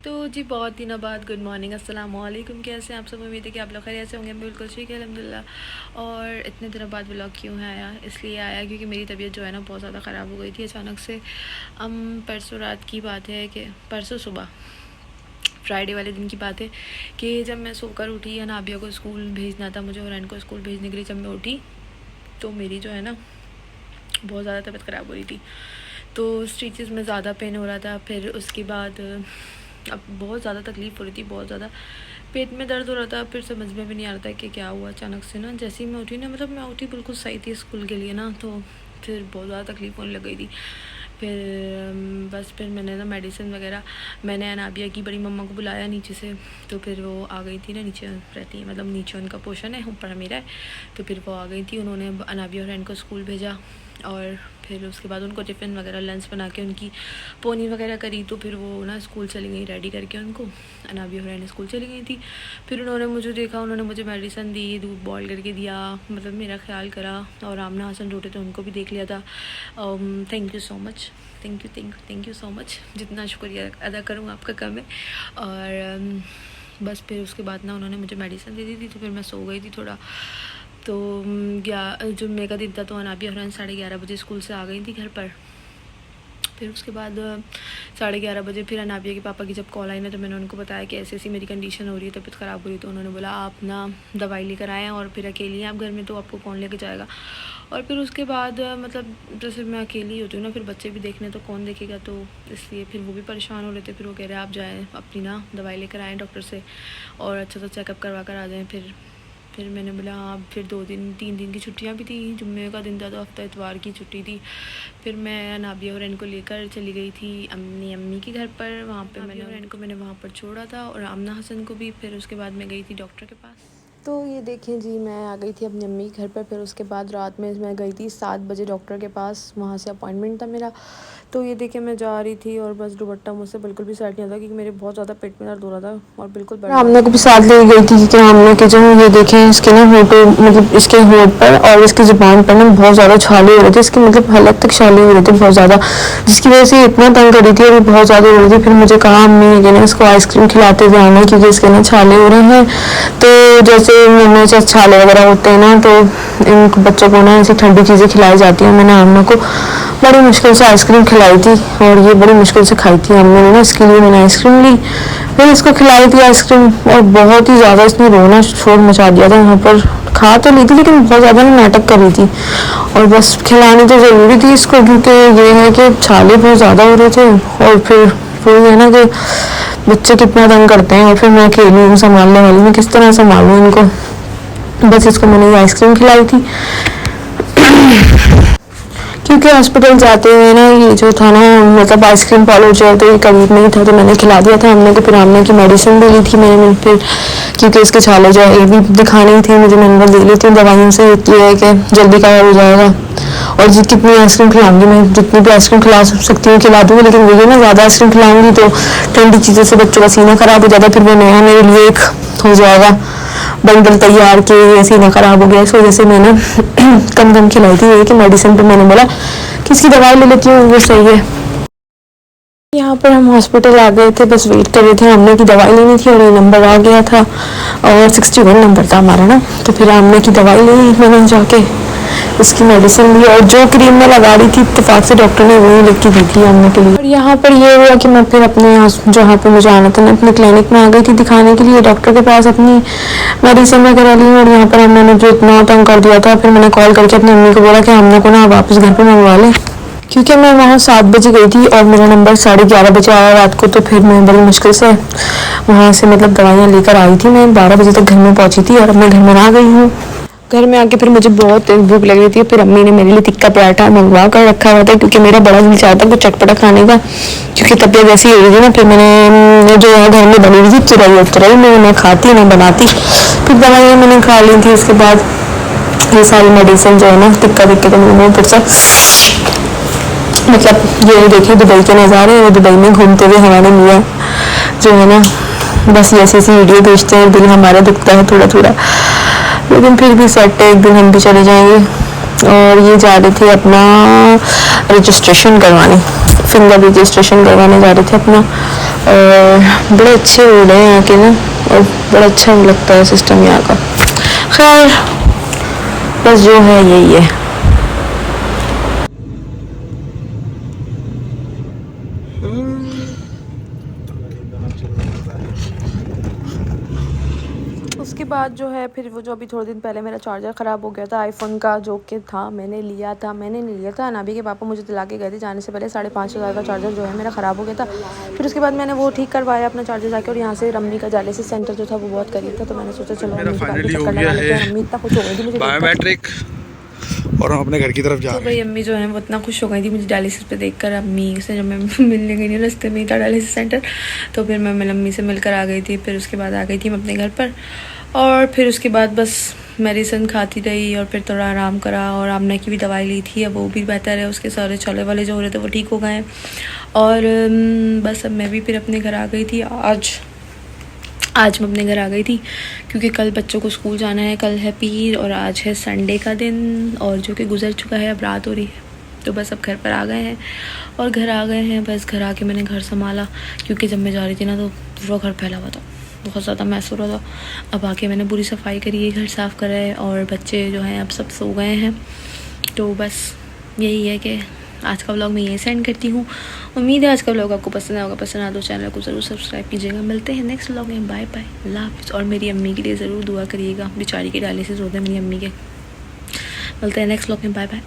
तो जी बहुत दिनों बाद गुड मॉर्निंग अस्सलाम वालेकुम। कैसे हैं आप सब? उम्मीद है कि आप लोग खैरियत से होंगे। मैं बिल्कुल ठीक है अल्हम्दुलिल्लाह। और इतने दिनों बाद व्लॉग क्यों है आया, इसलिए आया क्योंकि मेरी तबीयत जो है ना बहुत ज़्यादा ख़राब हो गई थी अचानक से। परसों रात की बात है कि परसों सुबह फ्राइडे वाले दिन की बात है कि जब मैं सोकर उठी या नाबिया को स्कूल भेजना था मुझे और रैन को स्कूल भेजने के लिए, जब मैं उठी तो मेरी जो है ना बहुत ज़्यादा तबीयत ख़राब हो रही थी। तो स्टिचेस में ज़्यादा पेन हो रहा था। फिर उसके बाद अब बहुत ज़्यादा तकलीफ़ हो रही थी, बहुत ज़्यादा पेट में दर्द हो रहा था। फिर समझ में भी नहीं आ रहा था कि क्या हुआ अचानक से ना। जैसे ही मैं उठी ना, मतलब मैं उठी बिल्कुल सही थी स्कूल के लिए ना, तो फिर बहुत ज़्यादा तकलीफ़ होने लग गई थी। फिर बस फिर मैंने ना मेडिसिन वगैरह, मैंने अनाबिया की बड़ी मम्मा को बुलाया नीचे से। तो फिर वो आ गई थी ना, नीचे रहती है, मतलब नीचे उनका पोर्शन है, ऊपर मेरा है। तो फिर वो आ गई थी, उन्होंने अनाबिया और रैन को स्कूल भेजा। और फिर उसके बाद उनको टिफ़िन वगैरह लंच बना के उनकी पोनी वगैरह करी। तो फिर वो ना स्कूल चली गई रेडी करके उनको। अनाबिया और रैन स्कूल चली गई थी। फिर उन्होंने मुझे देखा, उन्होंने मुझे मेडिसिन दी, दूध बॉयल करके दिया, मतलब मेरा ख्याल करा। और आमना हसन रोटे तो उनको भी देख लिया था। Thank you so much, thank you so much. जितना शुक्रिया अदा करूँ आपका कम है। और बस फिर उसके बाद ना उन्होंने मुझे मेडिसिन दे दी थी। तो फिर मैं सो गई थी थोड़ा। तो जुम्मे का दिन था, तो अनाबिया और रैन 11:30 बजे स्कूल से आ गई थी घर पर। फिर उसके बाद 11:30 बजे फिर अनाबिया के पापा की जब कॉल आई ना, तो मैंने उनको बताया कि ऐसी ऐसी मेरी कंडीशन हो रही है, तबीयत ख़राब हो रही है। तो उन्होंने बोला आप ना दवाई लेकर आएँ, और फिर अकेली हैं आप घर में, तो आपको कौन लेके जाएगा। और फिर उसके बाद मतलब जैसे मैं अकेली होती हूँ ना, फिर बच्चे भी देखने तो कौन देखेगा, तो इसलिए फिर वो भी परेशान हो रहे थे। फिर वो कह रहे आप जाएँ अपनी ना दवाई लेकर आएँ डॉक्टर से, और अच्छा सा चेकअप करवा कर आ जाएँ। फिर मैंने बोला हाँ। फिर 3 दिन की छुट्टियाँ भी थी, जुम्मे का दिन था तो हफ्ता इतवार की छुट्टी थी। फिर मैं नाबिया और इनको लेकर चली गई थी अपनी अम्मी के घर पर। वहाँ पे मैंने वहाँ पर छोड़ा था, और आमना हसन को भी। फिर उसके बाद मैं गई थी डॉक्टर के पास। तो ये देखें जी, मैं आ गई थी अपनी अम्मी के घर पर। फिर उसके बाद रात में मैं गई थी 7 बजे डॉक्टर के पास, वहाँ से अपॉइंटमेंट था मेरा। तो ये देखें मैं जा रही थी, और बस दुपट्टा मुझसे बिल्कुल भी सेट नहीं आता, क्योंकि मेरे बहुत ज़्यादा पेट में दर्द हो रहा था, और बिल्कुल आमना को भी साथ ले गई थी क्योंकि आमना के जो ये देखें इसके ना होठों, मतलब इसके होठ पर और इसकी ज़ुबान पर ना बहुत ज़्यादा छाले हो रहे थे। इसकी मतलब हलक तक छाले हो रहे थे बहुत ज़्यादा, जिसकी वजह से इतना तंग कर रही थी और बहुत ज़्यादा हो रही थी। फिर मुझे कहा अम्मी कि ना इसको आइसक्रीम खिलाते हुए आना, क्योंकि इसके ना छाले हो रहे हैं। तो जैसे मुँह से छाले वगैरह होते हैं ना, तो इन बच्चों को ना ऐसी ठंडी चीज़ें खिलाई जाती हैं। मैंने आमना को बड़ी मुश्किल से आइसक्रीम खिलाई थी, और ये बड़ी मुश्किल से खाई थी अम्मी ने ना, इसके लिए मैंने आइसक्रीम ली। फिर इसको खिलाई थी आइसक्रीम, और बहुत ही ज़्यादा इसने रोना शोर मचा दिया था। यहाँ पर खा तो ली थी, लेकिन बहुत ज़्यादा नाटक कर रही थी। और बस खिलानी तो ज़रूरी थी इसको, क्योंकि ये है कि छाले बहुत ज़्यादा हो रहे थे। और फिर वही है ना कि बच्चे कितना तंग करते हैं, और फिर मैं अकेली हूँ संभालने वाली, मैं किस तरह संभालूँ इनको। बस इसको मैंने ये आइसक्रीम खिलाई थी। क्योंकि हॉस्पिटल जाते हुए ना ये जो था ना, मतलब आइसक्रीम पार्लर जो है तो ये करीब नहीं था, तो मैंने खिला दिया था हमने को। फिर हमने की मेडिसिन भी ली थी मैंने, फिर क्योंकि इसके छाले जो है ये भी दिखानी थी मुझे, मैंने दे ली थी दवाइयों से। ये है कि जल्दी कवर हो जाएगा। और जितनी आइसक्रीम खिलाऊंगी मैं, जितनी भी आइसक्रीम खिला सकती हूँ खिला दूँगी, लेकिन वही ना ज़्यादा आइसक्रीम खिलाऊंगी तो ठंडी चीज़ों से बच्चों का सीना ख़राब हो जाता है। फिर वो नया मेरे लिए एक हो जाएगा बंडल तैयार कि सीना ख़राब हो गया। इस वजह से मैंने कम कम खिलाई थी। ये कि मेडिसिन पे मैंने बोला कि इसकी दवाई ले लेती हूँ, वो सही है। यहाँ पर हम हॉस्पिटल आ गए थे, बस वेट कर रहे थे। हमने की दवाई लेनी थी और ये नंबर आ गया था, और 61 नंबर था हमारा ना। तो फिर हमने की दवाई ली मैंने जाके, उसकी मेडिसिन ली, और जो क्रीम मैं लगा रही थी इत्तेफाक से डॉक्टर ने वही लिख के दी थी हमने के लिए। और यहाँ पर ये हुआ कि मैं फिर अपने जहाँ पे मुझे आना था ना, अपने क्लिनिक में आ गई थी दिखाने के लिए डॉक्टर के पास अपनी मेडिसिन वगैरह ली। और यहाँ पर हमने मुझे इतना तंग कर दिया था, फिर मैंने कॉल करके अपनी अम्मी को बोला कि हमने को ना वापस घर पर मंगवा लें, क्योंकि मैं वहाँ 7 बजे गई थी और मेरा नंबर 11:30 बजे आया रात को। तो फिर मैं बड़ी मुश्किल से वहाँ से मतलब दवाइयाँ लेकर आई थी। मैं 12 बजे तक घर में पहुँची थी, और अब मैं घर में आ गई हूँ। घर में आके फिर मुझे बहुत भूख लग रही थी। फिर अम्मी ने मेरे लिए टिक्का पराठा मंगवा कर रखा हुआ था, क्योंकि मेरा बड़ा दिल चाहता कुछ चटपटा खाने का, क्योंकि तबीयत ऐसी हो रही थी ना। फिर मैंने जो यहाँ घर में बनी हुई थी तुरई मैं खाती नहीं बनाती। फिर दवाइयाँ मैंने खा ली थी। उसके बाद ये सारी मेडिसिन जो है ना, टिक्का देख के तो मुँह में फिर से मतलब ये देखिए दुबई के नज़ारे, वो दुबई में घूमते हुए हमारे मियाँ जो है ना, बस ऐसी ऐसी वीडियो भेजते हैं। दिल हमारा दुखता है थोड़ा थोड़ा, लेकिन फिर भी सेट है, एक दिन हम भी चले जाएंगे। और ये जा रहे थे अपना रजिस्ट्रेशन करवाने, फिंगर रजिस्ट्रेशन करवाने जा रहे थे अपना। और बड़े अच्छे रोड हैं यहाँ के ना, और बड़ा अच्छा लगता है सिस्टम यहाँ का। खैर बस जो है यही है। उसके बाद जो है फिर वो जो अभी थोड़े दिन पहले मेरा चार्जर ख़राब हो गया था आईफ़ोन का, जो कि था मैंने नहीं लिया था, नाबी के पापा मुझे दिला के गए थे जाने से पहले। 5,500 का चार्जर जो है मेरा ख़राब हो गया था। फिर उसके बाद मैंने वो ठीक करवाया अपना चार्जर जाके, और यहाँ से रम्मी का डायलिसिस सेंटर जो था वो बहुत करीब था, तो मैंने सोचा चलो मेरा अम्मी के पास फाइनली भी हो चक्कर गया लगा लेते हैं। है अम्मी इतना खुश हो गई थी मुझे देखकर। बायोमेट्रिक, और हम अपने घर की तरफ जा तो रहे भाई अम्मी जो है वो इतना खुश हो गई थी मुझे डायलिसिस पे देखकर। अम्मी से जब मैं मिलने गई नहीं, रास्ते में ही था डायलिसिस सेंटर, तो फिर मैं अम्मी से मिलकर आ गई थी। फिर उसके बाद आ गई थी मैं अपने घर पर, और फिर उसके बाद बस मेडिसिन खाती रही और फिर थोड़ा आराम करा, और आमना की भी दवाई ली थी, अब वो भी बेहतर है। उसके सारे छोले वाले जो हो रहे थे वो ठीक हो गए हैं। और बस अब मैं भी फिर अपने घर आ गई थी। आज मैं अपने घर आ गई थी क्योंकि कल बच्चों को स्कूल जाना है, कल है पीर और आज है संडे का दिन, और जो कि गुजर चुका है, अब रात हो रही है। तो बस अब घर पर आ गए हैं, और घर आ गए हैं। बस घर आके मैंने घर संभाला, क्योंकि जब मैं जा रही थी ना तो पूरा घर फैला हुआ था, बहुत ज़्यादा मैस हो रहा था। अब आके मैंने पूरी सफाई करी है, घर साफ़ करा है, और बच्चे जो हैं अब सब सो गए हैं। तो बस यही है कि आज का व्लॉग मैं यही सेंड करती हूँ। उम्मीद है आज का व्लॉग आपको पसंद आएगा। पसंद आ तो चैनल को ज़रूर सब्सक्राइब कीजिएगा। मिलते हैं नेक्स्ट व्लॉग में। बाय बाय, अल्लाह हाफिज़। और मेरी अम्मी के लिए ज़रूर दुआ करिएगा, बेचारी के डायलिसिस होते हैं मेरी अम्मी के। मिलते हैं नेक्स्ट व्लॉग में। Bye bye.